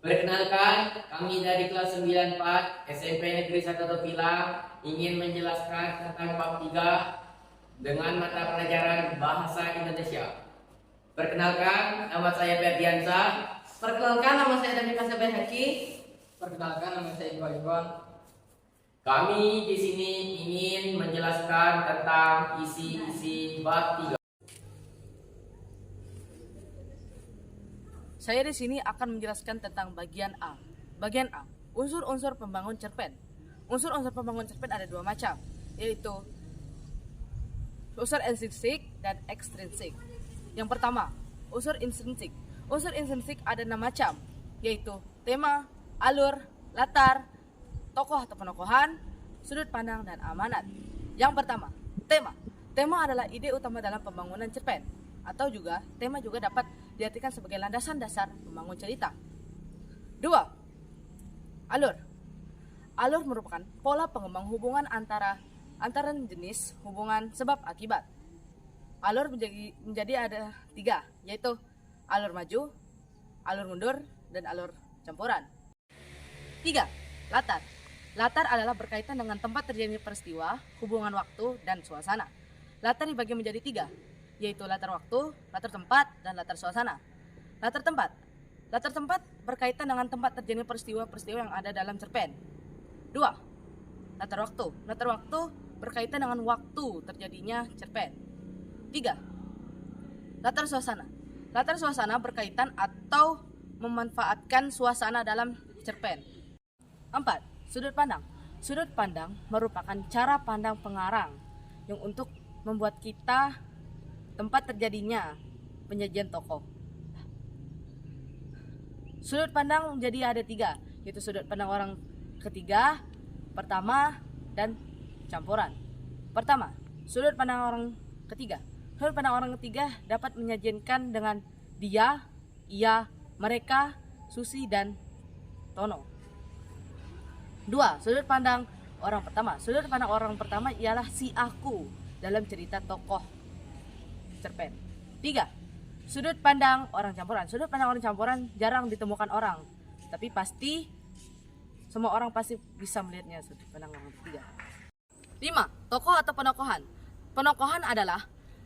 Perkenalkan, kami dari kelas 94 SMP Negeri 1 Tepilang ingin menjelaskan tentang bab 3 dengan mata pelajaran Bahasa Indonesia. Perkenalkan, nama saya Ferdiansa. Perkenalkan, nama saya David Haki. Perkenalkan, nama saya Iwan. Kami di sini ingin menjelaskan tentang isi-isi bab 3. Saya di sini akan menjelaskan tentang bagian A. Bagian A, unsur-unsur pembangun cerpen. Unsur-unsur pembangun cerpen ada dua macam, yaitu unsur intrinsik dan ekstrinsik. Yang pertama, unsur intrinsik. Unsur intrinsik ada 6 macam, yaitu tema, alur, latar, tokoh atau penokohan, sudut pandang, dan amanat. Yang pertama, tema. Tema adalah ide utama dalam pembangunan cerpen, atau juga tema juga dapat diartikan sebagai landasan dasar membangun cerita. 2. Alur. Alur merupakan pola pengembang hubungan antara jenis hubungan sebab akibat. Alur menjadi ada 3, yaitu alur maju, alur mundur, dan alur campuran. 3. Latar. Latar adalah berkaitan dengan tempat terjadinya peristiwa, hubungan waktu, dan suasana. Latar dibagi menjadi 3, yaitu latar waktu, latar tempat, dan latar suasana. Latar tempat. Latar tempat berkaitan dengan tempat terjadinya peristiwa-peristiwa yang ada dalam cerpen. 2. Latar waktu. Latar waktu berkaitan dengan waktu terjadinya cerpen. 3. Latar suasana. Latar suasana berkaitan atau memanfaatkan suasana dalam cerpen. 4. Sudut pandang. Sudut pandang merupakan cara pandang pengarang yang untuk membuat kita tempat terjadinya penyajian tokoh. Sudut pandang menjadi ada 3, yaitu sudut pandang orang ketiga, pertama, dan campuran. Pertama, sudut pandang orang ketiga. Sudut pandang orang ketiga dapat menyajikan dengan dia, ia, mereka, Susi, dan Tono. 2. Sudut pandang orang pertama. Sudut pandang orang pertama ialah si aku dalam cerita tokoh cerpen. 3. Sudut pandang orang campuran. Sudut pandang orang campuran jarang ditemukan orang, tapi pasti semua orang pasti bisa melihatnya sudut pandang orang ketiga. 5. Tokoh atau penokohan. Penokohan adalah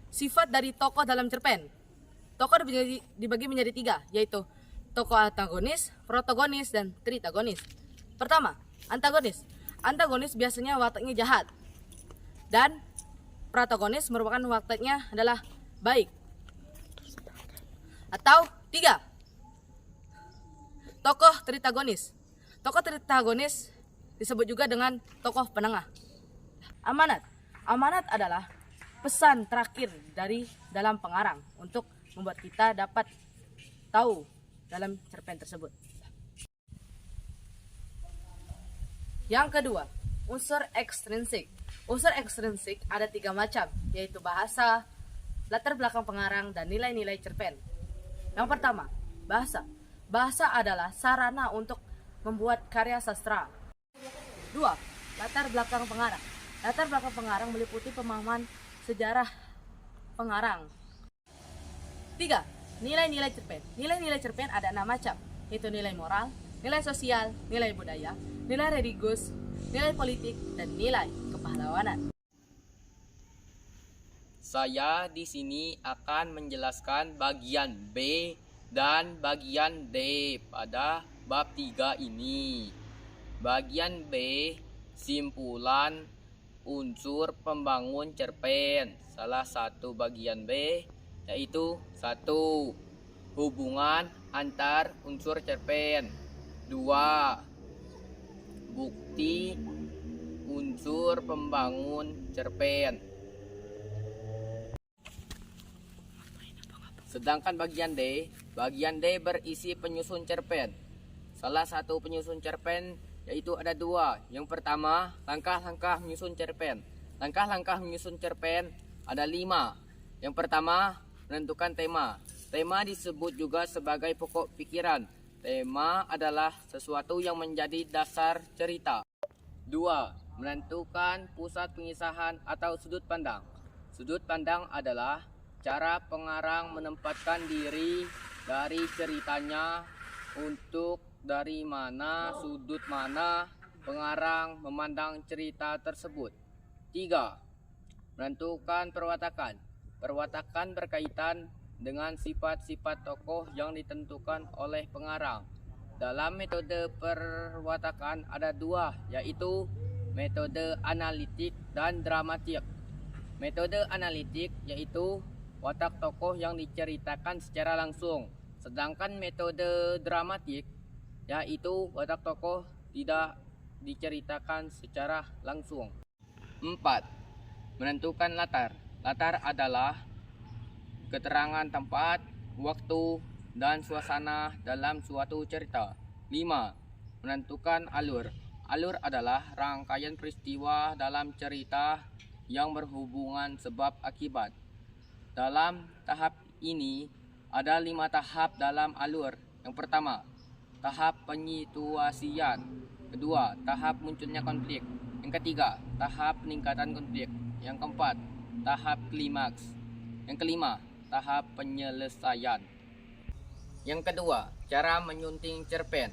sifat dari tokoh dalam cerpen. Tokoh dibagi menjadi 3, yaitu tokoh antagonis, protagonis, dan tritagonis. Pertama, antagonis. Antagonis biasanya wataknya jahat, dan protagonis merupakan wataknya adalah baik. Atau 3. Tokoh tritagonis. Tokoh tritagonis disebut juga dengan tokoh penengah. Amanat. Amanat adalah pesan terakhir dari dalam pengarang untuk membuat kita dapat tahu dalam cerpen tersebut. Yang kedua, unsur ekstrinsik. Unsur ekstrinsik ada 3 macam, yaitu bahasa, latar belakang pengarang, dan nilai-nilai cerpen. Yang pertama, bahasa. Bahasa adalah sarana untuk membuat karya sastra. 2. Latar belakang pengarang. Latar belakang pengarang meliputi pemahaman sejarah pengarang. 3. Nilai-nilai cerpen. Nilai-nilai cerpen ada 6 macam, yaitu nilai moral, nilai sosial, nilai budaya, nilai religius, nilai politik, dan nilai kepahlawanan. Saya di sini akan menjelaskan bagian B dan bagian D pada bab 3 ini. Bagian B, simpulan unsur pembangun cerpen. Salah satu bagian B yaitu 1. Hubungan antar unsur cerpen. 2. Bukti unsur pembangun cerpen. Sedangkan bagian D berisi penyusun cerpen. Salah satu penyusun cerpen yaitu ada 2. Yang pertama, langkah-langkah menyusun cerpen. Langkah-langkah menyusun cerpen ada 5. Yang pertama, menentukan tema. Tema disebut juga sebagai pokok pikiran. Tema adalah sesuatu yang menjadi dasar cerita. 2. Menentukan pusat pengisahan atau sudut pandang. Sudut pandang adalah cara pengarang menempatkan diri dari ceritanya untuk dari mana, sudut mana pengarang memandang cerita tersebut. 3. Menentukan perwatakan. Perwatakan berkaitan dengan sifat-sifat tokoh yang ditentukan oleh pengarang. Dalam metode perwatakan ada dua, yaitu metode analitik dan dramatik. Metode analitik yaitu watak tokoh yang diceritakan secara langsung, sedangkan metode dramatik yaitu watak tokoh tidak diceritakan secara langsung. 4. Menentukan latar. Latar adalah keterangan tempat, waktu, dan suasana dalam suatu cerita. 5. Menentukan alur. Alur adalah rangkaian peristiwa dalam cerita yang berhubungan sebab akibat. Dalam tahap ini ada 5 tahap dalam alur. Yang pertama, tahap penyituasian. Kedua, tahap munculnya konflik. Yang ketiga, tahap peningkatan konflik. Yang keempat, tahap klimaks. Yang kelima, tahap penyelesaian. Yang kedua, cara menyunting cerpen.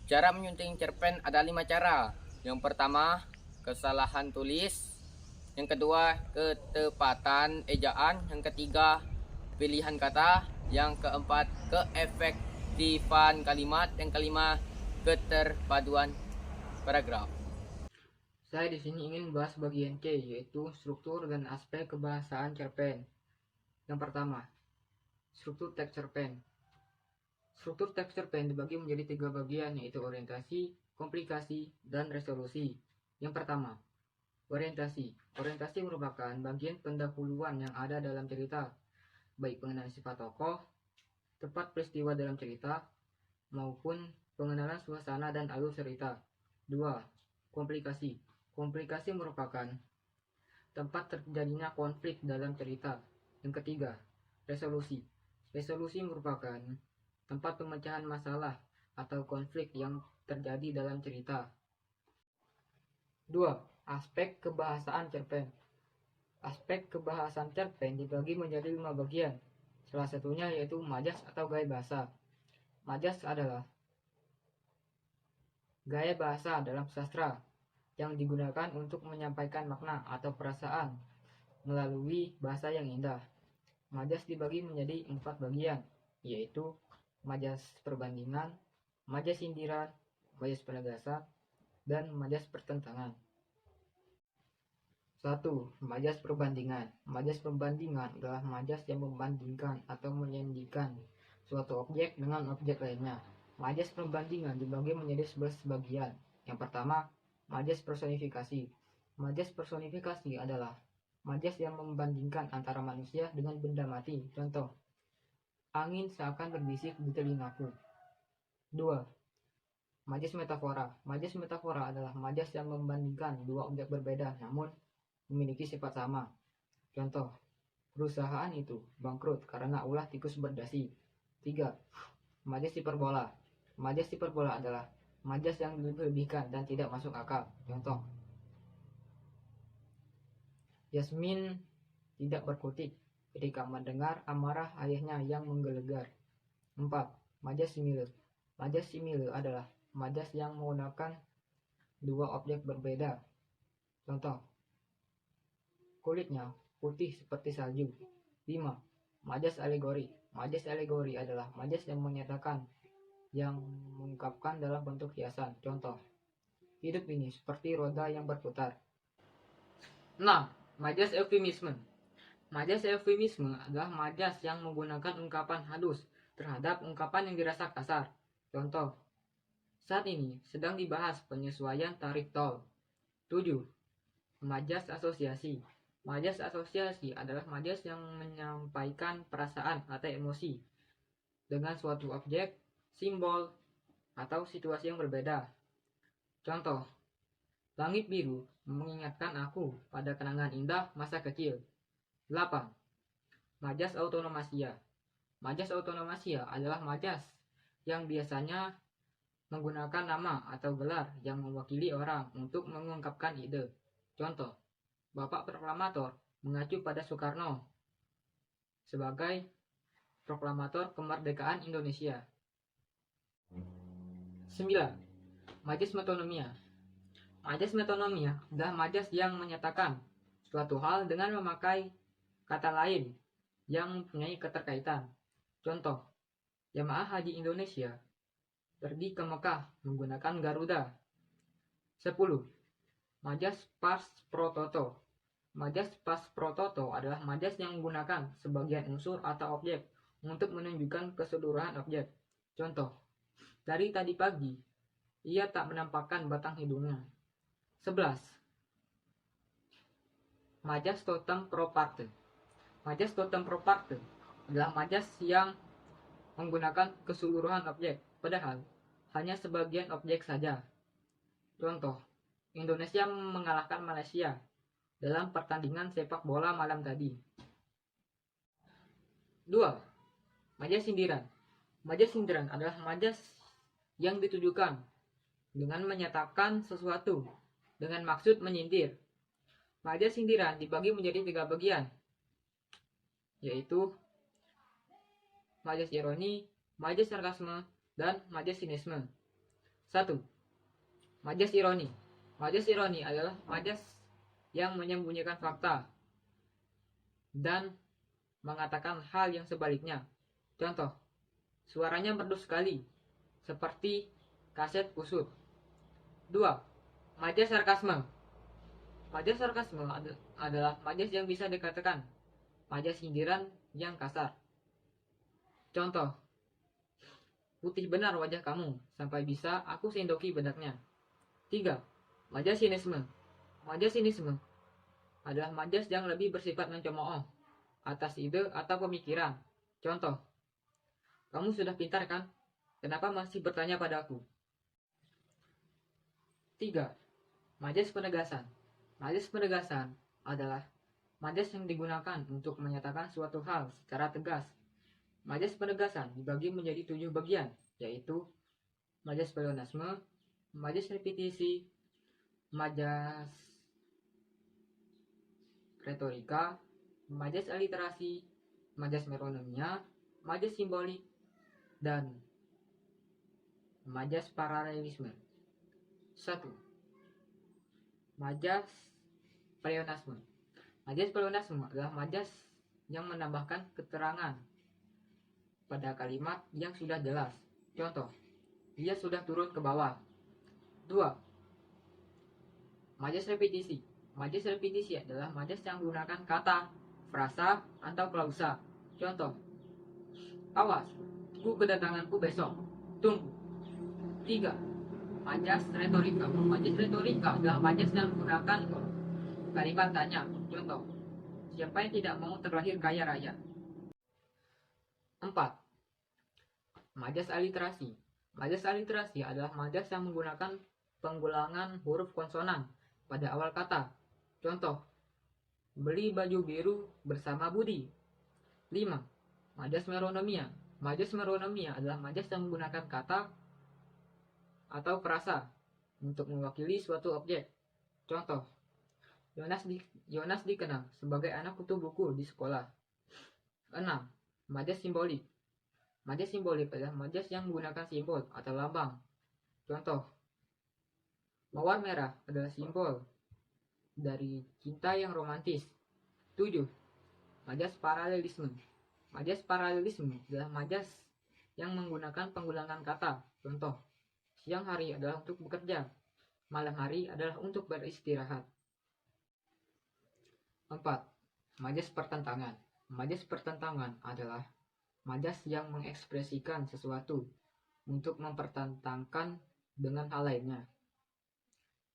Cara menyunting cerpen ada 5 cara. Yang pertama, kesalahan tulis. Yang kedua, ketepatan ejaan. Yang ketiga, pilihan kata. Yang keempat, keefektifan kalimat. Yang kelima, keterpaduan paragraf. Saya di sini ingin bahas bagian C, yaitu struktur dan aspek kebahasaan cerpen. Yang pertama, struktur teks cerpen. Struktur teks cerpen dibagi menjadi 3 bagian, yaitu orientasi, komplikasi, dan resolusi. Yang pertama, orientasi. Orientasi merupakan bagian pendahuluan yang ada dalam cerita, baik pengenalan sifat tokoh, tempat peristiwa dalam cerita, maupun pengenalan suasana dan alur cerita. 2. Komplikasi. Komplikasi merupakan tempat terjadinya konflik dalam cerita. Yang ketiga, resolusi. Resolusi merupakan tempat pemecahan masalah atau konflik yang terjadi dalam cerita. 2. Aspek kebahasaan cerpen. Aspek kebahasaan cerpen dibagi menjadi 5 bagian. Salah satunya yaitu majas atau gaya bahasa. Majas adalah gaya bahasa dalam sastra yang digunakan untuk menyampaikan makna atau perasaan melalui bahasa yang indah. Majas dibagi menjadi 4 bagian, yaitu majas perbandingan, majas sindiran, majas penegasan, dan majas pertentangan. 1. Majas perbandingan. Majas perbandingan adalah majas yang membandingkan atau menyandingkan suatu objek dengan objek lainnya. Majas perbandingan dibagi menjadi 11 bagian. Yang pertama, majas personifikasi. Majas personifikasi adalah majas yang membandingkan antara manusia dengan benda mati. Contoh, angin seakan berbisik di telingaku. 2. Majas metafora. Majas metafora adalah majas yang membandingkan dua objek berbeda namun memiliki sifat sama. Contoh, perusahaan itu bangkrut karena ulah tikus berdasi. 3. Majas hiperbola. Majas hiperbola adalah majas yang dilebihkan dan tidak masuk akal. Contoh, Yasmin tidak berkutik ketika mendengar amarah ayahnya yang menggelegar. 4. Majas simile. Majas simile adalah majas yang menggunakan dua objek berbeda. Contoh, kulitnya putih seperti salju. 5. Majas alegori. Majas alegori adalah majas yang menyatakan, yang mengungkapkan dalam bentuk hiasan. Contoh, hidup ini seperti roda yang berputar. 6. Majas eufemisme. Majas eufemisme adalah majas yang menggunakan ungkapan halus terhadap ungkapan yang dirasa kasar. Contoh, saat ini sedang dibahas penyesuaian tarif tol. 7. Majas asosiasi. Majas asosiasi adalah majas yang menyampaikan perasaan atau emosi dengan suatu objek, simbol, atau situasi yang berbeda. Contoh, langit biru mengingatkan aku pada kenangan indah masa kecil. 8. Majas autonomasia. Majas autonomasia adalah majas yang biasanya menggunakan nama atau gelar yang mewakili orang untuk mengungkapkan ide. Contoh, Bapak Proklamator mengacu pada Soekarno sebagai proklamator kemerdekaan Indonesia. 9. Majas metonomia. Majas metonomia adalah majas yang menyatakan suatu hal dengan memakai kata lain yang mempunyai keterkaitan. Contoh, jamaah haji Indonesia pergi ke Mekah menggunakan Garuda. 10. Majas pas pro toto. Majas pas pro toto adalah majas yang menggunakan sebagian unsur atau objek untuk menunjukkan keseluruhan objek. Contoh, dari tadi pagi ia tak menampakkan batang hidungnya. 11. Majas totem pro parte. Majas totem pro parte adalah majas yang menggunakan keseluruhan objek, padahal hanya sebagian objek saja. Contoh, Indonesia mengalahkan Malaysia dalam pertandingan sepak bola malam tadi. 2. Majas sindiran. Majas sindiran adalah majas yang ditujukan dengan menyatakan sesuatu dengan maksud menyindir. Majas sindiran dibagi menjadi 3 bagian, yaitu majas ironi, majas sarkasme, dan majas sinisme. 1. Majas ironi. Majas ironi adalah majas yang menyembunyikan fakta dan mengatakan hal yang sebaliknya. Contoh, suaranya merdu sekali, seperti kaset kusut. 2. Majas sarkasme. Majas sarkasme adalah majas yang bisa dikatakan majas sindiran yang kasar. Contoh, putih benar wajah kamu, sampai bisa aku sendoki bedaknya. 3. Majas sinisme. Majas sinisme adalah majas yang lebih bersifat mencemooh atas ide atau pemikiran. Contoh, kamu sudah pintar kan? Kenapa masih bertanya padaku? 3. Majas penegasan. Majas penegasan adalah majas yang digunakan untuk menyatakan suatu hal secara tegas. Majas penegasan dibagi menjadi 7 bagian, yaitu majas pleonasme, majas repetisi, majas retorika, majas aliterasi, majas meronomia, majas simbolik, dan majas paralelisme. 1. Majas pleonasme. Majas pleonasme adalah majas yang menambahkan keterangan pada kalimat yang sudah jelas. Contoh, dia sudah turun ke bawah. 2. Majas repetisi. Majas repetisi adalah majas yang menggunakan kata, frasa, atau klausa. Contoh, awas, tunggu kedatanganku besok. Tunggu. 3. Majas retorika. Majas retorika adalah majas yang menggunakan kalimat tanya. Contoh, siapa yang tidak mau terlahir kaya raya? 4. Majas aliterasi. Majas aliterasi adalah majas yang menggunakan pengulangan huruf konsonan pada awal kata. Contoh, beli baju biru bersama Budi. 5. Majas meronomia. Majas meronomia adalah majas yang menggunakan kata atau frasa untuk mewakili suatu objek. Contoh, Yonas dikenal sebagai anak kutu buku di sekolah. 6. Majas simbolik. Majas simbolik adalah majas yang menggunakan simbol atau lambang. Contoh, mawar merah adalah simbol dari cinta yang romantis. 7. Majas paralelisme. Majas paralelisme adalah majas yang menggunakan pengulangan kata. Contoh, siang hari adalah untuk bekerja, malam hari adalah untuk beristirahat. 4. Majas pertentangan. Majas pertentangan adalah majas yang mengekspresikan sesuatu untuk mempertentangkan dengan hal lainnya.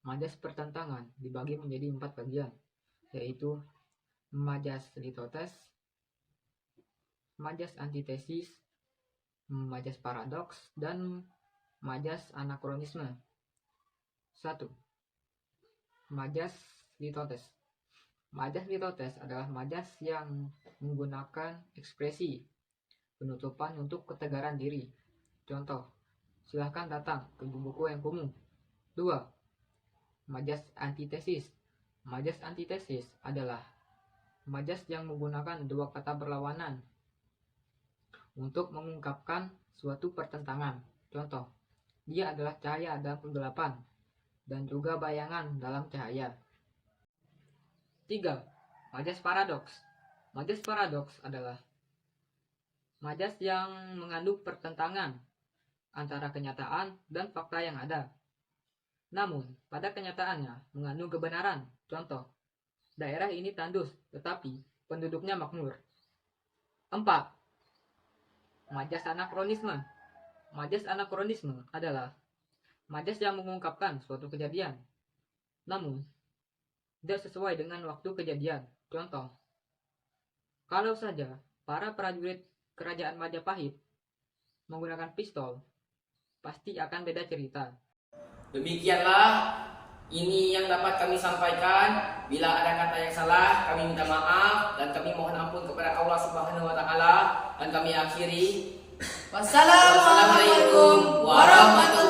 Majas pertentangan dibagi menjadi 4 bagian, yaitu majas litotes, majas antitesis, majas paradoks, dan majas anakronisme. 1. Majas litotes. Majas litotes adalah majas yang menggunakan ekspresi penutupan untuk ketegaran diri. Contoh, silahkan datang ke buku yang kumuh. 2. Majas antitesis. Majas antitesis adalah majas yang menggunakan 2 kata berlawanan untuk mengungkapkan suatu pertentangan. Contoh, dia adalah cahaya dalam kegelapan dan juga bayangan dalam cahaya. 3. Majas paradoks. Majas paradoks adalah majas yang mengandung pertentangan antara kenyataan dan fakta yang ada. Namun, pada kenyataannya mengandung kebenaran. Contoh, daerah ini tandus, tetapi penduduknya makmur. 4. Majas anakronisme. Majas anakronisme adalah majas yang mengungkapkan suatu kejadian, namun tidak sesuai dengan waktu kejadian. Contoh, kalau saja para prajurit kerajaan Majapahit menggunakan pistol, pasti akan beda cerita. Demikianlah ini yang dapat kami sampaikan. Bila ada kata yang salah, kami minta maaf dan kami mohon ampun kepada Allah Subhanahu wa taala, dan kami akhiri. Wassalamualaikum warahmatullahi